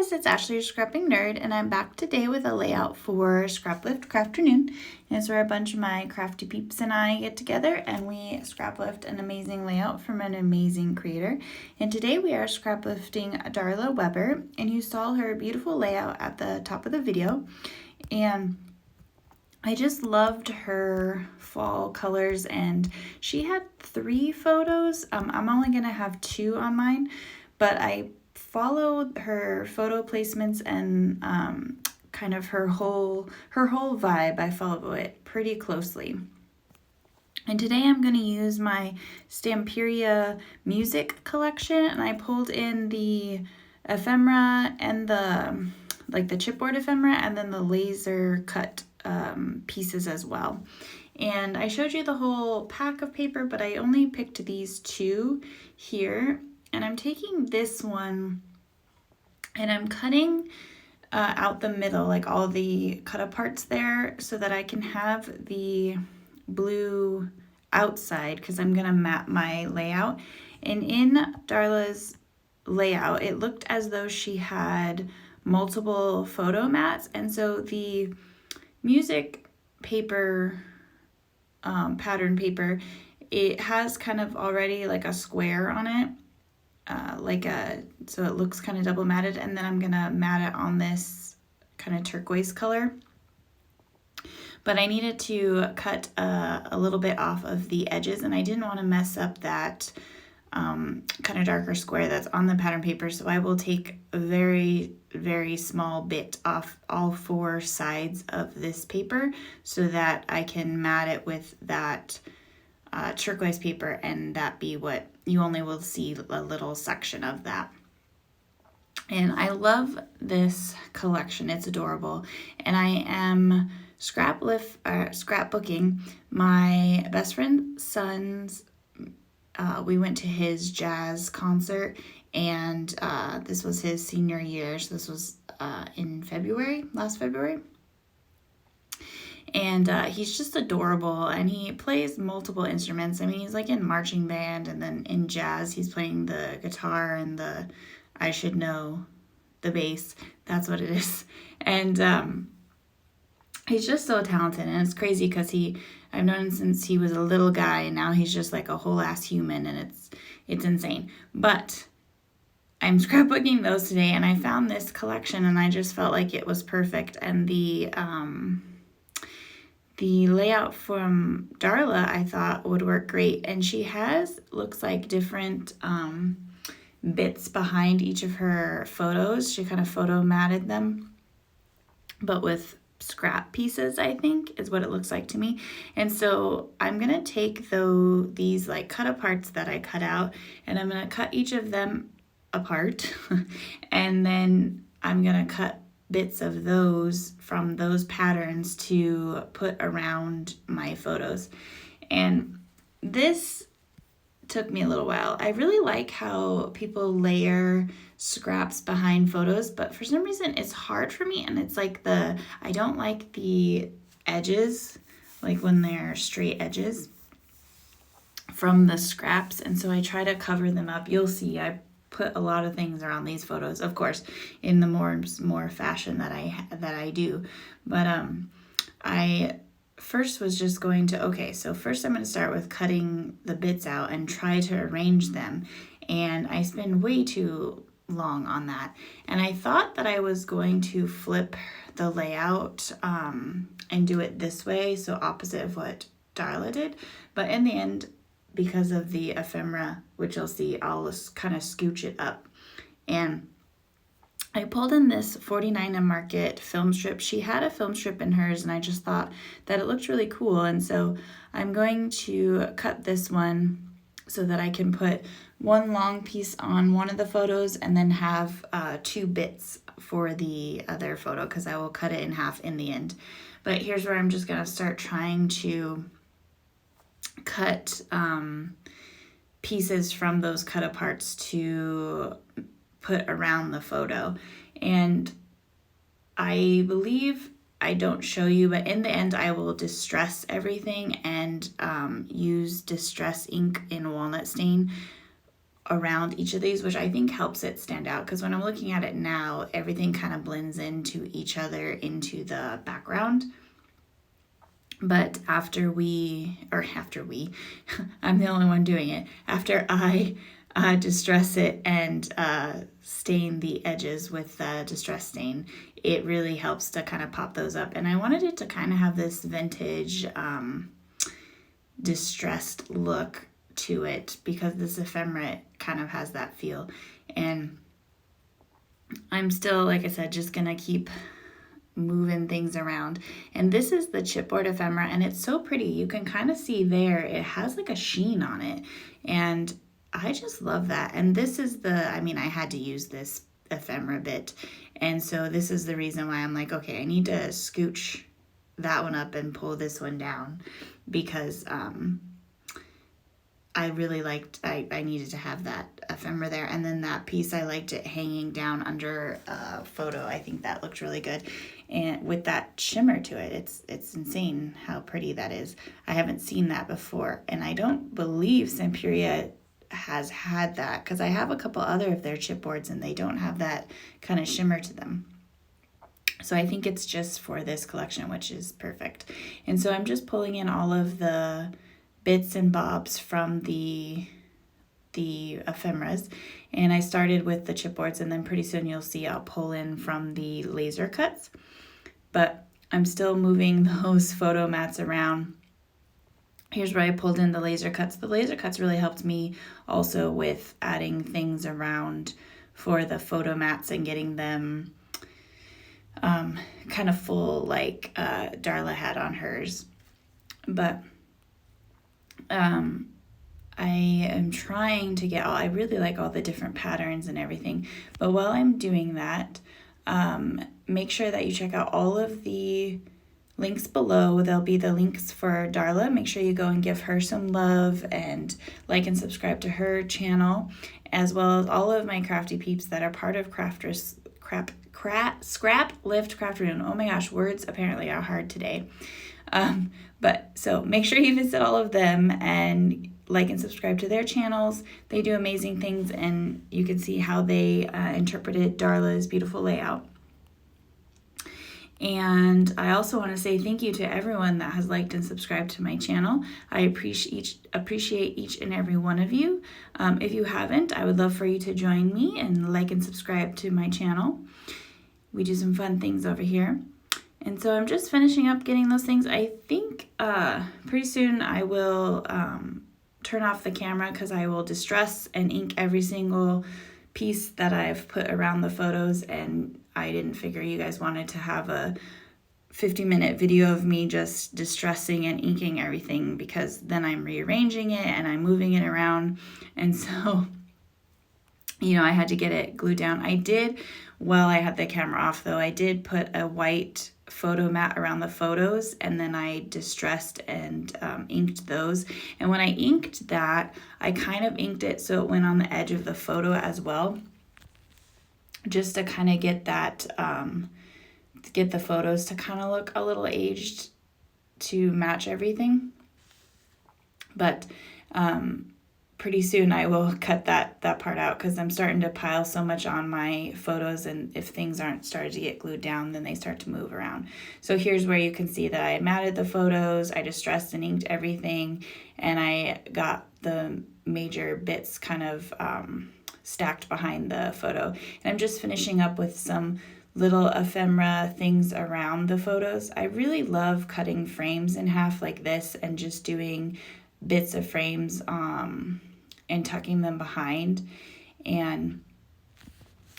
guys, it's Ashley, your scrapping nerd, and I'm back today with a layout for Scraplift Crafternoon. It's where a bunch of my crafty peeps and I get together and we scraplift an amazing layout from an amazing creator. And today we are scraplifting Darla Weber, and you saw her beautiful layout at the top of the video. And I just loved her fall colors, and she had 3 photos. I'm only gonna have 2 on mine, but I followed her photo placements and kind of her whole vibe. I follow it pretty closely. And today I'm going to use my Stamperia music collection, and I pulled in the ephemera and the chipboard ephemera, and then the laser cut pieces as well. And I showed you the whole pack of paper, but I only picked these 2 here. And I'm taking this one and I'm cutting out the middle, like all the cut aparts there, so that I can have the blue outside, because I'm gonna map my layout. And in Darla's layout, it looked as though she had multiple photo mats, and so the music paper, pattern paper, it has kind of already like a square on it, so it looks kind of double matted, and then I'm gonna mat it on this kind of turquoise color. But I needed to cut a little bit off of the edges, and I didn't want to mess up that kind of darker square that's on the pattern paper, so I will take a very, very small bit off all 4 sides of this paper so that I can mat it with that turquoise paper, and that be what you only will see a little section of that. And I love this collection. It's adorable. And I am scrapbooking my best friend's son's. We went to his jazz concert, and this was his senior year. So this was in last February. And he's just adorable, and he plays multiple instruments. I mean, he's like in marching band, and then in jazz, he's playing the guitar and the bass. That's what it is. And he's just so talented, and it's crazy because I've known him since he was a little guy, and now he's just like a whole ass human, and it's insane. But I'm scrapbooking those today, and I found this collection, and I just felt like it was perfect. And the layout from Darla I thought would work great, and she looks like different bits behind each of her photos. She kind of photo matted them, but with scrap pieces, I think is what it looks like to me. And so I'm gonna take these like cut aparts that I cut out, and I'm gonna cut each of them apart and then I'm gonna cut bits of those from those patterns to put around my photos. And this took me a little while. I really like how people layer scraps behind photos, but for some reason it's hard for me, and it's like I don't like the edges, like when they're straight edges from the scraps, and so I try to cover them up. You'll see I put a lot of things around these photos, of course, in the more fashion that I do. But I first was just going to, so first I'm going to start with cutting the bits out and try to arrange them. And I spend way too long on that. And I thought that I was going to flip the layout and do it this way, so opposite of what Darla did. But in the end, because of the ephemera, which you'll see, I'll kind of scooch it up. And I pulled in this 49 and Market film strip. She had a film strip in hers, and I just thought that it looked really cool. And so I'm going to cut this one so that I can put one long piece on one of the photos and then have 2 bits for the other photo, because I will cut it in half in the end. But here's where I'm just going to start trying to cut pieces from those cut aparts to put around the photo. And I believe I don't show you, but in the end I will distress everything and use distress ink in walnut stain around each of these, which I think helps it stand out, because when I'm looking at it now, everything kind of blends into each other into the background. But after I'm the only one doing it. After I distress it and stain the edges with the distress stain, it really helps to kind of pop those up. And I wanted it to kind of have this vintage distressed look to it, because this ephemera kind of has that feel. And I'm still, like I said, just gonna keep moving things around. And this is the chipboard ephemera, and it's so pretty. You can kind of see there, it has like a sheen on it, and I just love that. And this is I had to use this ephemera bit, and so this is the reason why I'm like, okay, I need to scooch that one up and pull this one down, because I really liked, I needed to have that ephemera there. And then that piece, I liked it hanging down under a photo. I think that looked really good. And with that shimmer to it, it's insane how pretty that is. I haven't seen that before. And I don't believe Sampuria has had that, because I have a couple other of their chipboards and they don't have that kind of shimmer to them. So I think it's just for this collection, which is perfect. And so I'm just pulling in all of the bits and bobs from the ephemeras, and I started with the chipboards, and then pretty soon you'll see I'll pull in from the laser cuts. But I'm still moving those photo mats around. Here's where I pulled in the laser cuts. The laser cuts really helped me also with adding things around for the photo mats and getting them kind of full, like Darla had on hers. But I am trying to get I really like all the different patterns and everything. But while I'm doing that, make sure that you check out all of the links below. There'll be the links for Darla. Make sure you go and give her some love and like and subscribe to her channel, as well as all of my crafty peeps that are part of Scraplift Crafternoon. Oh my gosh, words apparently are hard today. But so make sure you visit all of them and like and subscribe to their channels. They do amazing things, and you can see how they interpreted Darla's beautiful layout. And I also want to say thank you to everyone that has liked and subscribed to my channel. I appreciate each and every one of you. If you haven't, I would love for you to join me and like and subscribe to my channel. We do some fun things over here. And so I'm just finishing up getting those things. I think pretty soon I will turn off the camera, because I will distress and ink every single piece that I've put around the photos, and I didn't figure you guys wanted to have a 50-minute video of me just distressing and inking everything, because then I'm rearranging it and I'm moving it around. And so, I had to get it glued down. I did, while I had the camera off though, I did put a white photo mat around the photos, and then I distressed and inked those. And when I inked that, I kind of inked it so it went on the edge of the photo as well, just to kind of get that, get the photos to kind of look a little aged to match everything. But pretty soon I will cut that part out, because I'm starting to pile so much on my photos, and if things aren't started to get glued down, then they start to move around. So here's where you can see that I matted the photos, I distressed and inked everything, and I got the major bits kind of stacked behind the photo. And I'm just finishing up with some little ephemera things around the photos. I really love cutting frames in half like this and just doing bits of frames and tucking them behind. And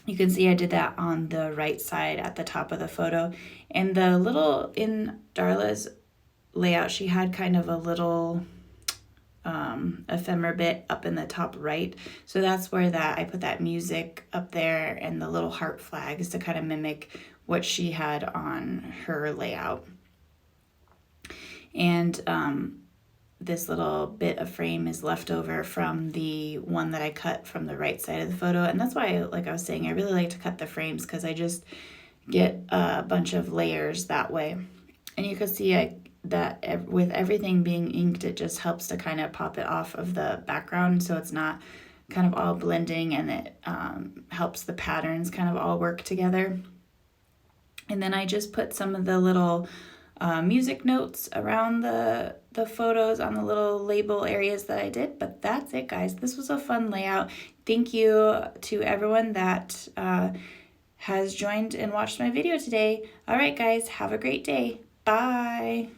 you can see I did that on the right side at the top of the photo. And the little, in Darla's layout, she had kind of a little ephemera bit up in the top right. So that's where I put that music up there and the little heart flags to kind of mimic what she had on her layout. And this little bit of frame is left over from the one that I cut from the right side of the photo. And that's why, like I was saying, I really like to cut the frames, because I just get a bunch of layers that way. And you can see that with everything being inked, it just helps to kind of pop it off of the background, so it's not kind of all blending, and it helps the patterns kind of all work together. And then I just put some of the little music notes around the photos on the little label areas that I did. But that's it, guys. This was a fun layout. Thank you to everyone that has joined and watched my video today. All right, guys, have a great day. Bye.